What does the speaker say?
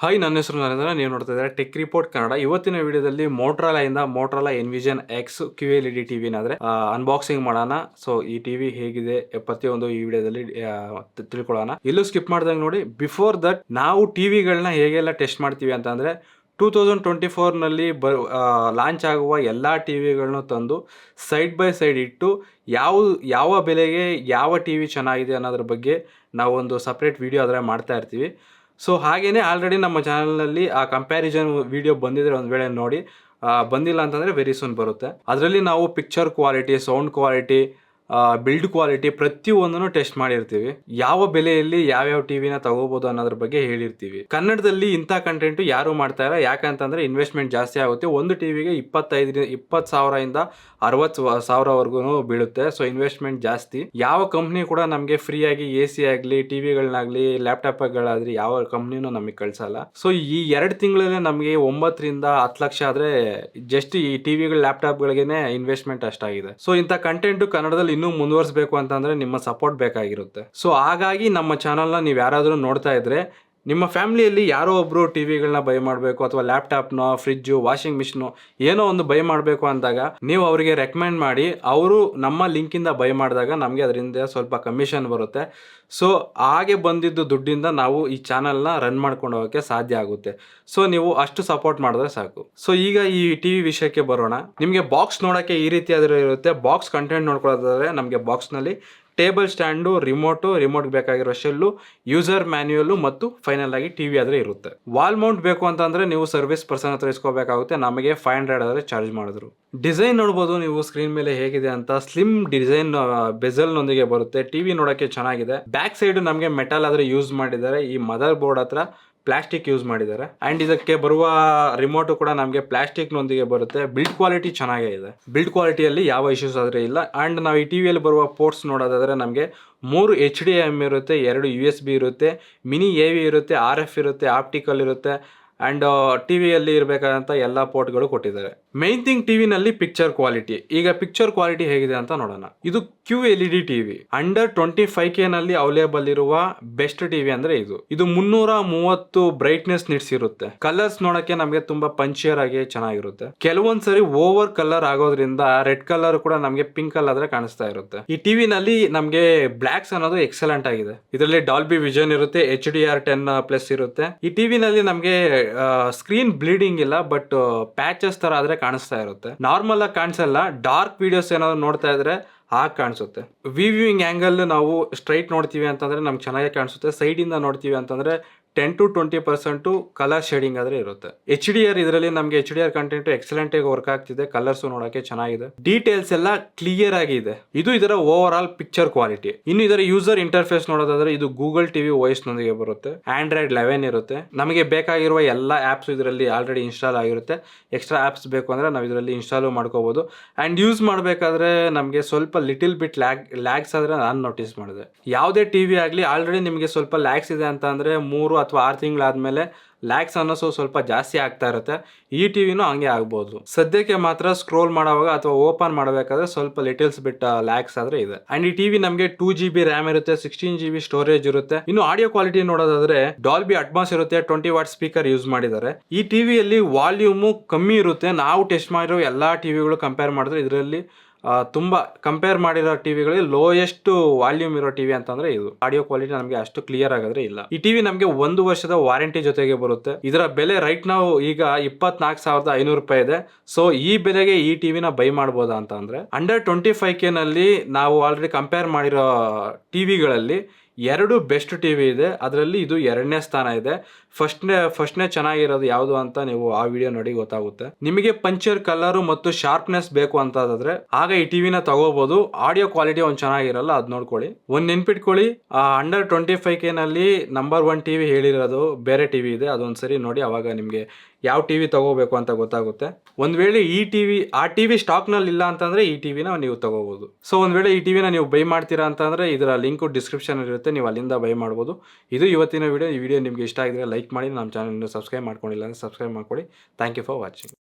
Hi, ನನ್ನ ಹೆಸರು ನರೇಂದ್ರ. ನೀವು ನೋಡ್ತಾ ಇದ್ದಾರೆ ಟೆಕ್ ರಿಪೋರ್ಟ್ ಕನ್ನಡ. ಇವತ್ತಿನ ವಿಡಿಯೋದಲ್ಲಿ ಮೋಟ್ರೋಲಾ ಎನ್ವಿಷನ್ ಎಕ್ಸ್ QLED ಟಿವಿನಾದ್ರೆ ಅನ್ಬಾಕ್ಸಿಂಗ್ ಮಾಡೋಣ. ಸೊ ಈ ಟಿವಿ ಹೇಗಿದೆ ಪ್ರತಿಯೊಂದು ಈ ವಿಡಿಯೋದಲ್ಲಿ ತಿಳ್ಕೊಳ್ಳೋಣ. ಎಲ್ಲೂ ಸ್ಕಿಪ್ ಮಾಡ್ದಂಗೆ ನೋಡಿ. ಬಿಫೋರ್ ದಟ್ ನಾವು ಟಿವಿಗಳನ್ನ ಹೇಗೆಲ್ಲ ಟೆಸ್ಟ್ ಮಾಡ್ತೀವಿ ಅಂತಂದ್ರೆ 2024ನಲ್ಲಿ ಲಾಂಚ್ ಆಗುವ ಎಲ್ಲ ಟಿವಿಗಳನ್ನು ತಂದು ಸೈಡ್ ಬೈ ಸೈಡ್ ಇಟ್ಟು ಯಾವ ಬೆಲೆಗೆ ಯಾವ ಟಿವಿ ಚೆನ್ನಾಗಿದೆ ಅನ್ನೋದ್ರ ಬಗ್ಗೆ ನಾವೊಂದು ಸಪ್ರೇಟ್ ವಿಡಿಯೋ ಅದರ ಮಾಡ್ತಾ ಇರ್ತೀವಿ. ಸೊ ಹಾಗೇನೆ ಆಲ್ರೆಡಿ ನಮ್ಮ ಚಾನಲ್ನಲ್ಲಿ ಆ ಕಂಪ್ಯಾರಿಸನ್ ವಿಡಿಯೋ ಬಂದಿದ್ರೆ ಒಂದು ವೇಳೆ ನೋಡಿ. ಬಂದಿಲ್ಲ ಅಂತಂದರೆ ವೆರಿ ಸೂನ್ ಬರುತ್ತೆ. ಅದರಲ್ಲಿ ನಾವು picture quality, sound quality, build quality ಪ್ರತಿಯೊಂದನ್ನು ಟೆಸ್ಟ್ ಮಾಡಿರ್ತೀವಿ. ಯಾವ ಬೆಲೆಯಲ್ಲಿ ಯಾವ್ಯಾವ ಟಿವಿನ ತಗೋಬಹುದು ಅನ್ನೋದ್ರ ಬಗ್ಗೆ ಹೇಳಿರ್ತೀವಿ. ಕನ್ನಡದಲ್ಲಿ ಇಂಥ ಕಂಟೆಂಟ್ ಯಾರು ಮಾಡ್ತಾ ಇಲ್ಲ. ಯಾಕಂತಂದ್ರೆ ಇನ್ವೆಸ್ಟ್ಮೆಂಟ್ ಜಾಸ್ತಿ ಆಗುತ್ತೆ. ಒಂದು ಟಿವಿಗೆ 20,000 60,000ವರೆಗೂ ಬೀಳುತ್ತೆ. ಸೊ ಇನ್ವೆಸ್ಟ್ಮೆಂಟ್ ಜಾಸ್ತಿ. ಯಾವ ಕಂಪ್ನಿ ಕೂಡ ನಮಗೆ ಫ್ರೀ ಆಗಿ AC ಆಗಲಿ, ಟಿವಿಗಳನ್ನಾಗ್ಲಿ, ಲ್ಯಾಪ್ಟಾಪ್ಗಳಾದ್ರಿ ಯಾವ ಕಂಪ್ನಿನೂ ನಮಗೆ ಕಳ್ಸಲ್ಲ. ಸೊ ಈ 2 ತಿಂಗಳಲ್ಲೇ ನಮಗೆ 9ರಿಂದ 10 ಲಕ್ಷ ಆದ್ರೆ ಜಸ್ಟ್ ಈ ಟಿವಿಗಳ ಲ್ಯಾಪ್ಟಾಪ್ಗಳಿಗೇನೆ ಇನ್ವೆಸ್ಟ್ಮೆಂಟ್ ಅಷ್ಟಾಗಿದೆ. ಸೊ ಇಂಥ ಕಂಟೆಂಟ್ ಕನ್ನಡದಲ್ಲಿ ಇನ್ನೂ ಮುಂದುವರಿಸಬೇಕು ಅಂತಂದ್ರೆ ನಿಮ್ಮ ಸಪೋರ್ಟ್ ಬೇಕಾಗಿರುತ್ತೆ. ಸೊ ಹಾಗಾಗಿ ನಮ್ಮ ಚಾನಲ್ನ ನೀವು ಯಾರಾದರೂ ನೋಡ್ತಾ ಇದ್ರೆ ನಿಮ್ಮ ಫ್ಯಾಮಿಲಿಯಲ್ಲಿ ಯಾರೋ ಒಬ್ರು ಟಿವಿಗಳನ್ನ ಬೈ ಮಾಡಬೇಕು ಅಥವಾ ಲ್ಯಾಪ್ಟಾಪ್ನ, ಫ್ರಿಜ್ಜು, ವಾಷಿಂಗ್ ಮಿಷಿನ್ ಏನೋ ಒಂದು ಬೈ ಮಾಡಬೇಕು ಅಂದಾಗ ನೀವು ಅವರಿಗೆ ರೆಕಮೆಂಡ್ ಮಾಡಿ ಅವರು ನಮ್ಮ ಲಿಂಕಿಂದ ಬೈ ಮಾಡಿದಾಗ ನಮಗೆ ಅದರಿಂದ ಸ್ವಲ್ಪ ಕಮಿಷನ್ ಬರುತ್ತೆ. ಸೊ ಹಾಗೆ ಬಂದಿದ್ದು ದುಡ್ಡಿಂದ ನಾವು ಈ ಚಾನಲ್ನ ರನ್ ಮಾಡ್ಕೊಂಡು ಹೋಗೋಕ್ಕೆ ಸಾಧ್ಯ ಆಗುತ್ತೆ. ಸೊ ನೀವು ಅಷ್ಟು ಸಪೋರ್ಟ್ ಮಾಡಿದ್ರೆ ಸಾಕು. ಸೊ ಈಗ ಈ ಟಿವಿ ವಿಷಯಕ್ಕೆ ಬರೋಣ. ನಿಮಗೆ ಬಾಕ್ಸ್ ನೋಡೋಕ್ಕೆ ಈ ರೀತಿಯಾದರೂ ಇರುತ್ತೆ. ಬಾಕ್ಸ್ ಕಂಟೆಂಟ್ ನೋಡ್ಕೊಳ್ಳೋದಾದ್ರೆ ನಮಗೆ ಬಾಕ್ಸ್ನಲ್ಲಿ ಟೇಬಲ್ ಸ್ಟ್ಯಾಂಡು, ರಿಮೋಟ್ಗೆ ಬೇಕಾಗಿರೋ ಶೆಲ್ಲು, ಯೂಸರ್ ಮ್ಯಾನ್ಯುಯಲ್ ಮತ್ತು ಫೈನಲ್ ಆಗಿ ಟಿವಿ ಆದರೆ ಇರುತ್ತೆ. ವಾಲ್ ಮೌಂಟ್ ಬೇಕು ಅಂತಂದ್ರೆ ನೀವು ಸರ್ವಿಸ್ ಪರ್ಸನ್ ಹತ್ರ ಇಸ್ಕೋಬೇಕಾಗುತ್ತೆ. ನಮಗೆ 500 ಆದರೆ ಚಾರ್ಜ್ ಮಾಡಿದ್ರು. ಡಿಸೈನ್ ನೋಡ್ಬೋದು ನೀವು ಸ್ಕ್ರೀನ್ ಮೇಲೆ ಹೇಗಿದೆ ಅಂತ. ಸ್ಲಿಮ್ ಡಿಸೈನ್ ಬೆಜಲ್ ನೊಂದಿಗೆ ಬರುತ್ತೆ. ಟಿವಿ ನೋಡೋಕ್ಕೆ ಚೆನ್ನಾಗಿದೆ. ಬ್ಯಾಕ್ ಸೈಡ್ ನಮಗೆ ಮೆಟಲ್ ಆದರೆ ಯೂಸ್ ಮಾಡಿದ್ದಾರೆ. ಈ ಮದರ್ ಬೋರ್ಡ್ ಹತ್ರ ಪ್ಲಾಸ್ಟಿಕ್ ಯೂಸ್ ಮಾಡಿದ್ದಾರೆ. ಅಂಡ್ ಇದಕ್ಕೆ ಬರುವ ರಿಮೋಟ್ ಕೂಡ ನಮಗೆ ಪ್ಲಾಸ್ಟಿಕ್ ನೊಂದಿಗೆ ಬರುತ್ತೆ. ಬಿಲ್ಡ್ ಕ್ವಾಲಿಟಿ ಚೆನ್ನಾಗೇ ಇದೆ. ಬಿಲ್ಡ್ ಕ್ವಾಲಿಟಿಯಲ್ಲಿ ಯಾವ ಇಶ್ಯೂಸ್ ಆದ್ರೆ ಇಲ್ಲ. ಅಂಡ್ ನಾವು ಈ ಟಿವಿಯಲ್ಲಿ ಬರುವ ಪೋರ್ಟ್ಸ್ ನೋಡೋದಾದ್ರೆ ನಮಗೆ 3 HDMI ಇರುತ್ತೆ, 2 USB ಇರುತ್ತೆ, ಮಿನಿ AV ಇರುತ್ತೆ, RF ಇರುತ್ತೆ, ಆಪ್ಟಿಕಲ್ ಇರುತ್ತೆ. ಅಂಡ್ ಟಿವಿಯಲ್ಲಿ ಇರಬೇಕಾದಂಥ ಎಲ್ಲ ಪೋರ್ಟ್ಗಳು ಕೊಟ್ಟಿದ್ದಾರೆ. ಮೈನ್ ಥಿಂಗ್ ಟಿವಿನಲ್ಲಿ ಪಿಕ್ಚರ್ ಕ್ವಾಲಿಟಿ. ಈಗ ಪಿಕ್ಚರ್ ಕ್ವಾಲಿಟಿ ಹೇಗಿದೆ ಅಂತ ನೋಡೋಣ. ಇದು QLED ಟಿವಿ. ಅಂಡರ್ 25K ನಲ್ಲಿ ಅವೈಲೇಬಲ್ ಇರುವ ಬೆಸ್ಟ್ ಟಿವಿ ಅಂದ್ರೆ ಇದು 330 ಬ್ರೈಟ್ನೆಸ್ ನಿಟ್ಸ್ ಇರುತ್ತೆ. ಕಲರ್ಸ್ ನೋಡಕ್ಕೆ ನಮಗೆ ತುಂಬಾ ಪಂಚಿಯರ್ ಆಗಿ ಚೆನ್ನಾಗಿರುತ್ತೆ. ಕೆಲವೊಂದ್ಸರಿ ಓವರ್ ಕಲರ್ ಆಗೋದ್ರಿಂದ ರೆಡ್ ಕಲರ್ ಕೂಡ ನಮಗೆ ಪಿಂಕ್ ಕಲರ್ ಆದ್ರೆ ಕಾಣಿಸ್ತಾ ಇರುತ್ತೆ. ಈ ಟಿವಿನಲ್ಲಿ ನಮಗೆ ಬ್ಲಾಕ್ಸ್ ಅನ್ನೋದು ಎಕ್ಸಲೆಂಟ್ ಆಗಿದೆ. ಇದರಲ್ಲಿ ಡಾಲ್ಬಿ ವಿಷನ್ ಇರುತ್ತೆ, HDR10+ ಇರುತ್ತೆ. ಈ ಟಿವಿನಲ್ಲಿ ನಮಗೆ ಸ್ಕ್ರೀನ್ ಬ್ಲೀಡಿಂಗ್ ಇಲ್ಲ, ಬಟ್ ಪ್ಯಾಚಸ್ ತರ ಆದ್ರೆ ಕಾಣಿಸ್ತಾ ಇರುತ್ತೆ. ನಾರ್ಮಲ್ ಆಗಿ ಕಾಣಿಸಲ್ಲ. ಡಾರ್ಕ್ ವಿಡಿಯೋಸ್ ಏನಾದ್ರು ನೋಡ್ತಾ ಇದ್ರೆ ಹಾಗೆ ಕಾಣಿಸುತ್ತೆ. ವ್ಯೂವಿಂಗ್ ಆಂಗಲ್ ನಾವು ಸ್ಟ್ರೈಟ್ ನೋಡ್ತೀವಿ ಅಂತಂದ್ರೆ ನಮ್ಗೆ ಚೆನ್ನಾಗಿ ಕಾಣಿಸುತ್ತೆ. ಸೈಡ್ ಇಂದ ನೋಡ್ತೀವಿ ಅಂತಂದ್ರೆ 10 to 20% ಕಲರ್ ಶೇಡಿಂಗ್ ಆದ್ರೆ ಇರುತ್ತೆ. HDR ಇದರಲ್ಲಿ ನಮಗೆ HDR ಕಂಟೆಂಟ್ ಎಕ್ಸಲೆಂಟ್ ಆಗಿ ವರ್ಕ್ ಆಗ್ತಿದೆ. ಕಲರ್ಸ್ ನೋಡಕ್ಕೆ ಚೆನ್ನಾಗಿದೆ. ಡೀಟೇಲ್ಸ್ ಎಲ್ಲ ಕ್ಲಿಯರ್ ಆಗಿ ಇದೆ. ಇದು ಇದರ ಓವರ್ ಆಲ್ ಪಿಕ್ಚರ್ ಕ್ವಾಲಿಟಿ. ಇನ್ನು ಇದರ ಯೂಸರ್ ಇಂಟರ್ಫೇಸ್ ನೋಡೋದಾದ್ರೆ ಇದು ಗೂಗಲ್ ಟಿವಿ OS ನೊಂದಿಗೆ ಬರುತ್ತೆ. Android 11 ಇರುತ್ತೆ. ನಮಗೆ ಬೇಕಾಗಿರುವ ಎಲ್ಲ ಆಪ್ಸ್ ಇದರಲ್ಲಿ ಆಲ್ರೆಡಿ ಇನ್ಸ್ಟಾಲ್ ಆಗಿರುತ್ತೆ. ಎಕ್ಸ್ಟ್ರಾ ಆಪ್ಸ್ ಬೇಕು ಅಂದ್ರೆ ನಾವು ಇದರಲ್ಲಿ ಇನ್ಸ್ಟಾಲ್ ಮಾಡ್ಕೋಬಹುದು. ಅಂಡ್ ಯೂಸ್ ಮಾಡಬೇಕಾದ್ರೆ ನಮಗೆ ಸ್ವಲ್ಪ ಲಿಟಿಲ್ ಬಿಟ್ ಲ್ಯಾಗ್ಸ್ ಆದ್ರೆ ನಾನು ನೋಟಿಸ್ ಮಾಡಿದೆ. ಯಾವುದೇ ಟಿವಿ ಆಗಲಿ ಆಲ್ರೆಡಿ ನಿಮಗೆ ಸ್ವಲ್ಪ ಲ್ಯಾಗ್ಸ್ ಇದೆ ಅಂತ ಅಂದ್ರೆ 3 ಅಥವಾ 6 ತಿಂಗಳಾದ್ಮೇಲೆ ಲ್ಯಾಗ್ಸ್ ಅನ್ನೋದು ಸ್ವಲ್ಪ ಜಾಸ್ತಿ ಆಗ್ತಾ ಇರುತ್ತೆ. ಈ ಟಿವಿನೂ ಹಂಗೆ ಆಗ್ಬೋದು. ಸದ್ಯಕ್ಕೆ ಮಾತ್ರ ಸ್ಕ್ರೋಲ್ ಮಾಡುವಾಗ ಅಥವಾ ಓಪನ್ ಮಾಡಬೇಕಾದ್ರೆ ಸ್ವಲ್ಪ ಲಿಟಲ್ಸ್ ಬಿಟ್ ಲ್ಯಾಗ್ಸ್ ಆದ್ರೆ ಇದೆ. ಅಂಡ್ ಈ ಟಿವಿ ನಮಗೆ 2GB RAM ಇರುತ್ತೆ, 16GB ಸ್ಟೋರೇಜ್ ಇರುತ್ತೆ. ಇನ್ನು ಆಡಿಯೋ ಕ್ವಾಲಿಟಿ ನೋಡೋದಾದ್ರೆ ಡಾಲ್ಬಿ ಅಟ್ಮಾಸ್ ಇರುತ್ತೆ, 20 ವಾಟ್ ಸ್ಪೀಕರ್ ಯೂಸ್ ಮಾಡಿದ್ದಾರೆ. ಈ ಟಿವಿಯಲ್ಲಿ ವಾಲ್ಯೂಮು ಕಮ್ಮಿ ಇರುತ್ತೆ. ನಾವು ಟೆಸ್ಟ್ ಮಾಡಿರೋ ಎಲ್ಲಾ ಟಿವಿಗಳು ಕಂಪೇರ್ ಮಾಡಿದ್ರೆ ಇದರಲ್ಲಿ ತುಂಬಾ ಕಂಪೇರ್ ಮಾಡಿರೋ ಟಿವಿಗಳಲ್ಲಿ ಲೋಯೆಸ್ಟ್ ವಾಲ್ಯೂಮ್ ಇರೋ ಟಿವಿ ಅಂತಂದ್ರೆ ಇದು. ಆಡಿಯೋ ಕ್ವಾಲಿಟಿ ನಮಗೆ ಅಷ್ಟು ಕ್ಲಿಯರ್ ಆಗಿದ್ರೆ ಇಲ್ಲ. ಈ ಟಿವಿ ನಮಗೆ 1 ವರ್ಷದ ವಾರಂಟಿ ಜೊತೆಗೆ ಬರುತ್ತೆ. ಇದರ ಬೆಲೆ ರೈಟ್ ನಾವು ಈಗ 24,500 ರೂಪಾಯಿ ಇದೆ. ಸೊ ಈ ಬೆಲೆಗೆ ಈ ಟಿವಿನ ಬೈ ಮಾಡಬಹುದಾ ಅಂತ ಅಂದ್ರೆ ಅಂಡರ್ 25K ನಲ್ಲಿ ನಾವು ಆಲ್ರೆಡಿ ಕಂಪೇರ್ ಮಾಡಿರೋ ಟಿವಿಗಳಲ್ಲಿ 2 ಬೆಸ್ಟ್ ಟಿವಿ ಇದೆ. ಅದರಲ್ಲಿ ಇದು 2ನೇ ಸ್ಥಾನ ಇದೆ. ಫಸ್ಟ್ನೇ ಚೆನ್ನಾಗಿರೋದು ಯಾವುದು ಅಂತ ನೀವು ಆ ವಿಡಿಯೋ ನೋಡಿ ಗೊತ್ತಾಗುತ್ತೆ. ನಿಮಗೆ ಪಂಚರ್ ಕಲರ್ ಮತ್ತು ಶಾರ್ಪ್ನೆಸ್ ಬೇಕು ಅಂತಾದ್ರೆ ಆಗ ಈ ಟಿವಿನ ತಗೋಬಹುದು. ಆಡಿಯೋ ಕ್ವಾಲಿಟಿ ಒಂದು ಚೆನ್ನಾಗಿರಲ್ಲ, ಅದ್ ನೋಡ್ಕೊಳ್ಳಿ. ಒಂದ್ ನೆನ್ಪಿಟ್ಕೊಳ್ಳಿ, ಅಂಡರ್ 25K ನಲ್ಲಿ ನಂಬರ್ 1 ಟಿವಿ ಹೇಳಿರೋದು ಬೇರೆ ಟಿವಿ ಇದೆ. ಅದೊಂದ್ಸರಿ ನೋಡಿ, ಅವಾಗ ನಿಮ್ಗೆ ಯಾವ ಟಿವಿ ತಗೋಬೇಕು ಅಂತ ಗೊತ್ತಾಗುತ್ತೆ. ಒಂದ್ ವೇಳೆ ಆ ಟಿವಿ ಸ್ಟಾಕ್ ನಲ್ಲಿ ಇಲ್ಲ ಅಂತಂದ್ರೆ ಈ ಟಿವಿನ ನೀವು ತಗೋಬಹುದು. ಸೊ ಒಂದ್ ವೇಳೆ ಈ ಟಿವಿನ ನೀವು ಬೈ ಮಾಡ್ತೀರಾ ಅಂತಂದ್ರೆ ಇದರ ಲಿಂಕ್ ಡಿಸ್ಕ್ರಿಪ್ಷನ್ ಇರುತ್ತೆ, ನೀವು ಅಲ್ಲಿಂದ ಬೈ ಮಾಡಬಹುದು. ಇದು ಇವತ್ತಿನ ವಿಡಿಯೋ. ಈ ವಿಡಿಯೋ ನಿಮ್ಗೆ ಇಷ್ಟ ಆಗಿದ್ರೆ ಲೈಕ್ ಮಾಡಿ. ನಮ್ಮ ಚಾನಲ್ ಸಬ್ಸ್ಕ್ರೈಬ್ ಮಾಡ್ಕೊಂಡಿಲ್ಲ ಅಂದ್ರೆ ಸಬ್ಸ್ಕ್ರೈಬ್ ಮಾಡ್ಕೊಳ್ಳಿ. Thank you for watching.